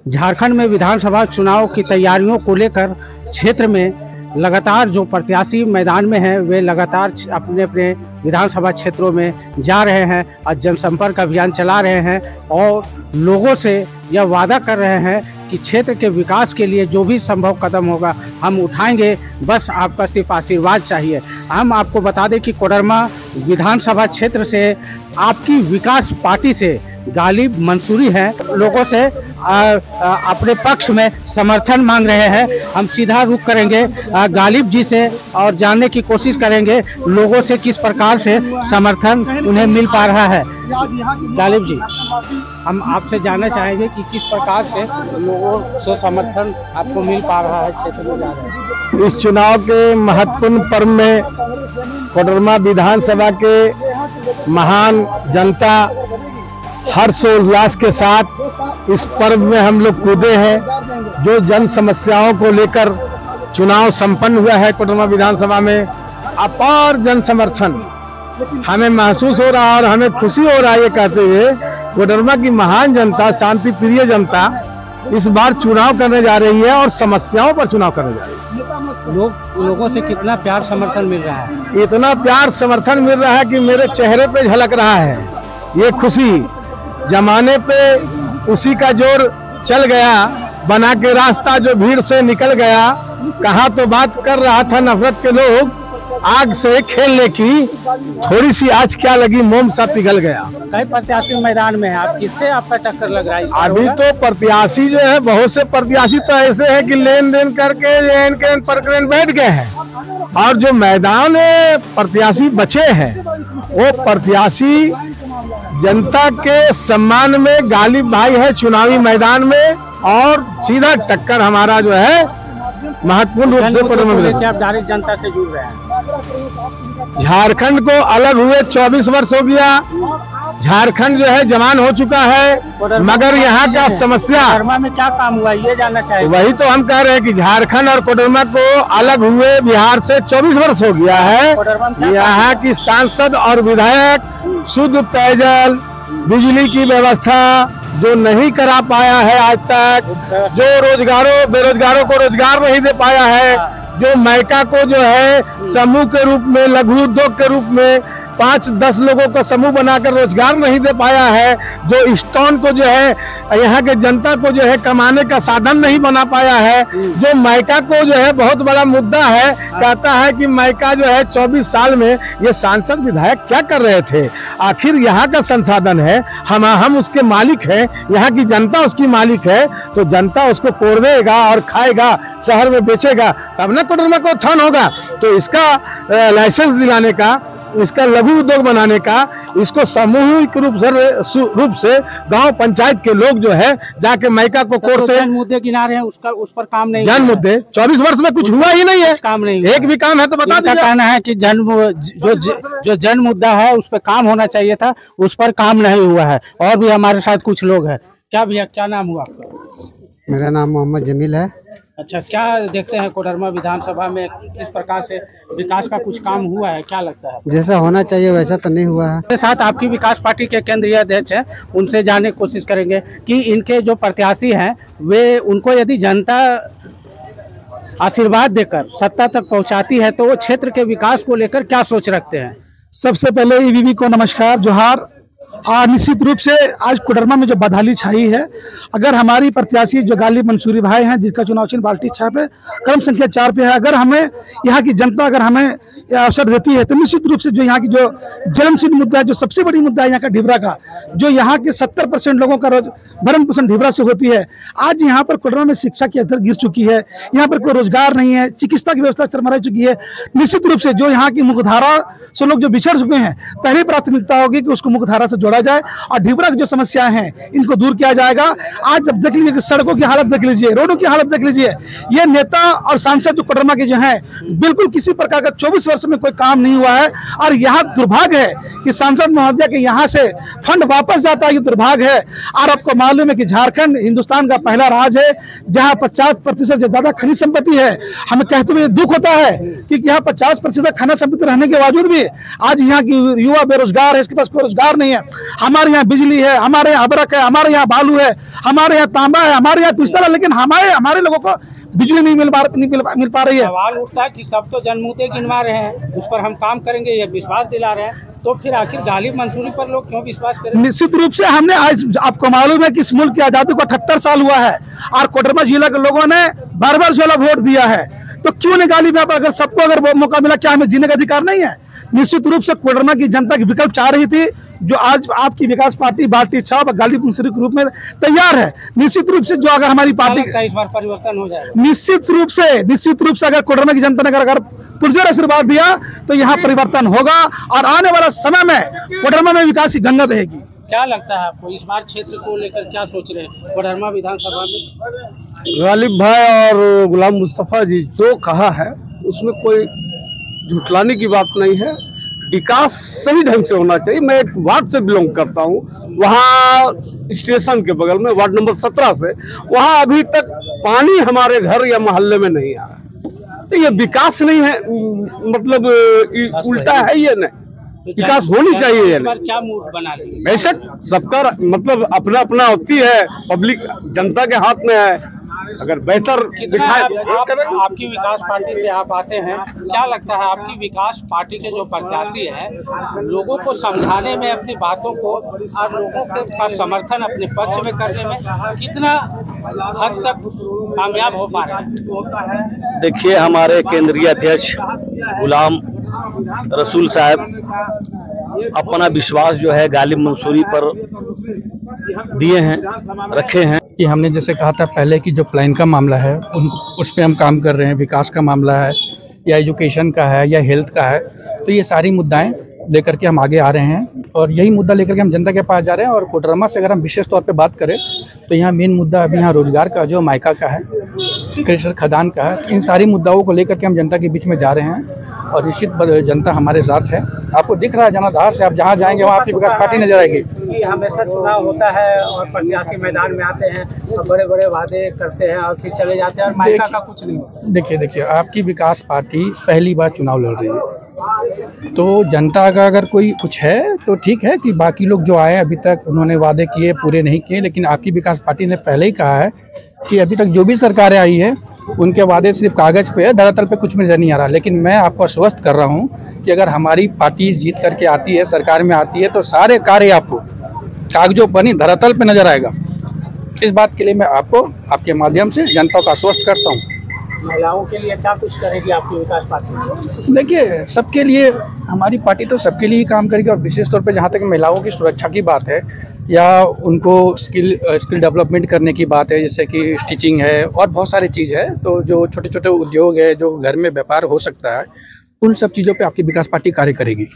झारखंड में विधानसभा चुनाव की तैयारियों को लेकर क्षेत्र में लगातार जो प्रत्याशी मैदान में हैं वे लगातार अपने अपने विधानसभा क्षेत्रों में जा रहे हैं और जनसंपर्क अभियान चला रहे हैं और लोगों से यह वादा कर रहे हैं कि क्षेत्र के विकास के लिए जो भी संभव कदम होगा हम उठाएंगे, बस आपका सिर्फ आशीर्वाद चाहिए। हम आपको बता दें कि कोडरमा विधानसभा क्षेत्र से आपकी विकास पार्टी से गालिब मंसूरी हैं, लोगों से अपने पक्ष में समर्थन मांग रहे हैं। हम सीधा रुख करेंगे गालिब जी से और जानने की कोशिश करेंगे लोगों से किस प्रकार से समर्थन उन्हें मिल पा रहा है। गालिब जी, हम आपसे जानना चाहेंगे कि किस प्रकार से लोगों से समर्थन आपको मिल पा रहा है क्षेत्र में जा रहे हैं। इस चुनाव के महत्वपूर्ण पर्व में कोडरमा विधानसभा के महान जनता हर्षोल्लास के साथ इस पर्व में हम लोग कूदे हैं। जो जन समस्याओं को लेकर चुनाव संपन्न हुआ है कोडरमा विधानसभा में, अपार जन समर्थन हमें महसूस हो रहा है और हमें खुशी हो रहा है ये कहते हुए कोडरमा की महान जनता, शांति प्रिय जनता इस बार चुनाव करने जा रही है और समस्याओं पर चुनाव करने जा रही है। लोगों से कितना प्यार समर्थन मिल रहा है? इतना प्यार समर्थन मिल रहा है कि मेरे चेहरे पे झलक रहा है ये खुशी। जमाने पे उसी का जोर चल गया, बना के रास्ता जो भीड़ से निकल गया। कहाँ तो बात कर रहा था नफरत के लोग, आग से खेलने की थोड़ी सी आज क्या लगी, मोम सा पिघल गया। कई प्रत्याशी मैदान में है, आप किससे आपका टक्कर लग रहा है? अभी तो प्रत्याशी जो है, बहुत से प्रत्याशी तो ऐसे है कि लेन देन करके लेन प्रकरण बैठ गए हैं और जो मैदान में प्रत्याशी बचे हैं वो प्रत्याशी जनता के सम्मान में गालिब भाई है चुनावी मैदान में और सीधा टक्कर हमारा जो है महत्वपूर्ण रूप से आप डायरेक्ट जनता से जुड़ रहे हैं। झारखंड को अलग हुए 24 वर्ष हो गया, झारखंड जो है जवान हो चुका है, मगर यहाँ का समस्या कोडरमा में क्या काम हुआ ये जानना चाहिए। वही तो हम कह रहे हैं कि झारखंड और कोडरमा को अलग हुए बिहार से 24 वर्ष हो गया है। यहाँ की सांसद और विधायक शुद्ध पेयजल, बिजली की व्यवस्था जो नहीं करा पाया है आज तक, जो बेरोजगारों को रोजगार नहीं दे पाया है, जो मैका को जो है समूह के रूप में, लघु उद्योग के रूप में 5-10 लोगों का समूह बनाकर रोजगार नहीं दे पाया है, जो स्टोन को जो है यहाँ के जनता को जो है कमाने का साधन नहीं बना पाया है, जो मैका को जो है बहुत बड़ा मुद्दा है। कहता है कि मैका जो है 24 साल में ये सांसद विधायक क्या कर रहे थे, आखिर यहाँ का संसाधन है, हम उसके मालिक हैं, यहाँ की जनता उसकी मालिक है, तो जनता उसको कोड़ेगा और खाएगा, शहर में बेचेगा, तब ना कोडरमा को उत्थान होगा। तो इसका लाइसेंस दिलाने का, इसका लघु उद्योग बनाने का, इसको सामूहिक रूप से गांव पंचायत के लोग जो है जाके मैका को कोड़ते हैं। मुद्दे गिना रहे हैं, उस पर काम नहीं। जन मुद्दे 24 वर्ष में कुछ हुआ ही नहीं है, काम नहीं, एक भी काम है तो बता दीजिए। कहना है कि जो जन मुद्दा है उस पर काम होना चाहिए था, उस पर काम नहीं हुआ है। और भी हमारे साथ कुछ लोग हैं। क्या भैया, क्या नाम हुआ आपका? मेरा नाम मोहम्मद जमील है। अच्छा, क्या देखते हैं कोडरमा विधानसभा में किस प्रकार से विकास का कुछ काम हुआ है, क्या लगता है? जैसा होना चाहिए वैसा तो नहीं हुआ है। मेरे साथ आपकी विकास पार्टी के केंद्रीय अध्यक्ष हैं, उनसे जानने की कोशिश करेंगे कि इनके जो प्रत्याशी हैं वे, उनको यदि जनता आशीर्वाद देकर सत्ता तक पहुंचाती है तो वो क्षेत्र के विकास को लेकर क्या सोच रखते हैं। सबसे पहले ईवीवी को नमस्कार, जोहार। निश्चित रूप से आज कोडरमा में जो बदहाली छाई है, अगर हमारी प्रत्याशी जो गालिब मंसूरी भाई हैं, जिसका चुनाव चिन्ह बाल्टी 6 पे क्रम संख्या 4 पे है, अगर हमें यहाँ की जनता अगर हमें अवसर देती है तो निश्चित रूप से जो यहाँ की जो जन्मसिद्ध मुद्दा है, जो सबसे बड़ी मुद्दा है यहाँ का ढिबरा का, जो यहाँ के 70% लोगों का भरण पोषण ढिबरा से होती है। आज यहाँ पर कोडरमा में शिक्षा की स्तर गिर चुकी है, यहाँ पर कोई रोजगार नहीं है, चिकित्सा की व्यवस्था चरमरा चुकी है। निश्चित रूप से जो यहाँ की मुख्यधारा से लोग जो बिछड़ चुके हैं, पहली प्राथमिकता होगी कि उसको मुख्यधारा से जोड़ा जाए और ढिबरा की जो समस्याएं हैं इनको दूर किया जाएगा। आज जब देख लीजिए सड़कों की हालत देख लीजिए, रोडों की हालत देख लीजिए, ये नेता और सांसद जो कोडरमा के जो हैं बिल्कुल किसी प्रकार का 24 वर्ष में कोई काम नहीं हुआ है। और यहाँ दुर्भाग्य है कि सांसद महोदय के यहाँ से फंड वापस जाता है, ये दुर्भाग्य है। और आपको मालूम है कि झारखंड हिंदुस्तान का पहला राज्य है जहाँ 50% से ज्यादा खनिज संपत्ति है। हमें कहते हुए दुख होता है कि यहाँ 50% खनिज संपत्ति रहने के बावजूद भी आज यहाँ की युवा बेरोजगार है, इसके पास कोई रोजगार नहीं है। हमारे यहाँ बिजली है, हमारे यहाँ अबरक है, हमारे यहाँ बालू है, हमारे यहाँ तांबा है, हमारे यहाँ पिस्टल है, लेकिन हमारे लोगों को बिजली नहीं मिल पा रही है। सवाल उठता है कि सब तो जनमुते गिनवा रहे हैं, उस पर हम काम करेंगे, ये विश्वास दिला रहे हैं, तो फिर आखिर गालिब मंसूरी पर लोग क्यों विश्वास करें? निश्चित रूप से हमने आज, आपको मालूम है कि इस मुल्क की आजादी को 78 साल हुआ है और कोडरमा जिला के लोगों ने बार-बार जो वोट दिया है, तो क्यों नहीं गालिब? अगर सबको अगर मौका मिला, क्या हमें जीने का अधिकार नहीं है? निश्चित रूप से कोडरमा की जनता की विकल्प चाह रही थी, जो आज आपकी विकास पार्टी बाल्टी छाप गालिब मंसूरी के रूप में तैयार है। निश्चित रूप से जो अगर हमारी पार्टी इस बार परिवर्तन हो जाएगा, निश्चित रूप से अगर कोडरमा की जनता ने अगर पुरजोर आशीर्वाद दिया तो यहाँ परिवर्तन होगा और आने वाला समय में कोडरमा में विकास की गंगा बहेगी। क्या लगता है आपको इस बार क्षेत्र को लेकर क्या सोच रहे हैं कोडरमा विधानसभा में? गालिब भाई और गुलाम मुस्तफा जी जो कहा है उसमें कोई झुटलाने की बात नहीं है। विकास सही ढंग से होना चाहिए। मैं एक वार्ड से बिलोंग करता हूँ, वहाँ स्टेशन के बगल में वार्ड नंबर 17 से, वहाँ अभी तक पानी हमारे घर या मोहल्ले में नहीं आया। तो ये विकास नहीं है, मतलब उल्टा है ये नहीं, विकास होनी चाहिए ये नहीं। क्या मूड बना रही? बेशक सबका मतलब अपना अपना होती है, पब्लिक जनता के हाथ में है। अगर बेहतर दिखाए आपकी विकास पार्टी से आप आते हैं, क्या लगता है आपकी विकास पार्टी के जो प्रत्याशी है लोगों को समझाने में, अपनी बातों को और लोगों का समर्थन अपने पक्ष में करने में कितना हद तक कामयाब हो पा रहे हैं? देखिए, हमारे केंद्रीय अध्यक्ष गुलाम रसूल साहब अपना विश्वास जो है गालिब मंसूरी पर दिए हैं, रखे हैं। कि हमने जैसे कहा था पहले कि जो प्लान का मामला है उस पे हम काम कर रहे हैं, विकास का मामला है या एजुकेशन का है या हेल्थ का है, तो ये सारी मुद्दाएं लेकर के हम आगे आ रहे हैं और यही मुद्दा लेकर के हम जनता के पास जा रहे हैं। और कोडरमा से अगर हम विशेष तौर पे बात करें तो यहाँ मेन मुद्दा अभी यहाँ रोजगार का, जो मायका का है, क्रेशर खदान का है, इन सारी मुद्दाओं को लेकर के हम जनता के बीच में जा रहे हैं और निश्चित जनता हमारे साथ है। आपको दिख रहा है जनाधार से, आप जहाँ जाएंगे वहाँ आपकी विकास पार्टी नजर आएगी। हमेशा चुनाव होता है और प्रत्याशी मैदान में आते हैं और बड़े बड़े वादे करते हैं और फिर चले जाते हैं और मायका का कुछ नहीं होता। देखिए, आपकी विकास पार्टी पहली बार चुनाव लड़ रही है, तो जनता का अगर कोई कुछ है तो ठीक है कि बाकी लोग जो आए अभी तक उन्होंने वादे किए, पूरे नहीं किए, लेकिन आपकी विकास पार्टी ने पहले ही कहा है कि अभी तक जो भी सरकारें आई है उनके वादे सिर्फ कागज़ पे है, धरातल पे कुछ नजर नहीं आ रहा। लेकिन मैं आपको आश्वस्त कर रहा हूँ कि अगर हमारी पार्टी जीत करके आती है, सरकार में आती है, तो सारे कार्य आपको कागजों पर नहीं धरातल पे नजर आएगा। इस बात के लिए मैं आपको आपके माध्यम से जनता को आश्वस्त करता हूँ। महिलाओं के लिए क्या कुछ करेगी आपकी विकास पार्टी? देखिए, सबके लिए हमारी पार्टी तो सबके लिए ही काम करेगी और विशेष तौर पे जहाँ तक महिलाओं की सुरक्षा की बात है या उनको स्किल डेवलपमेंट करने की बात है, जैसे कि स्टिचिंग है और बहुत सारी चीज़ है, तो जो छोटे छोटे उद्योग है, जो घर में व्यापार हो सकता है, उन सब चीज़ों पे आपकी विकास पार्टी कार्य करेगी।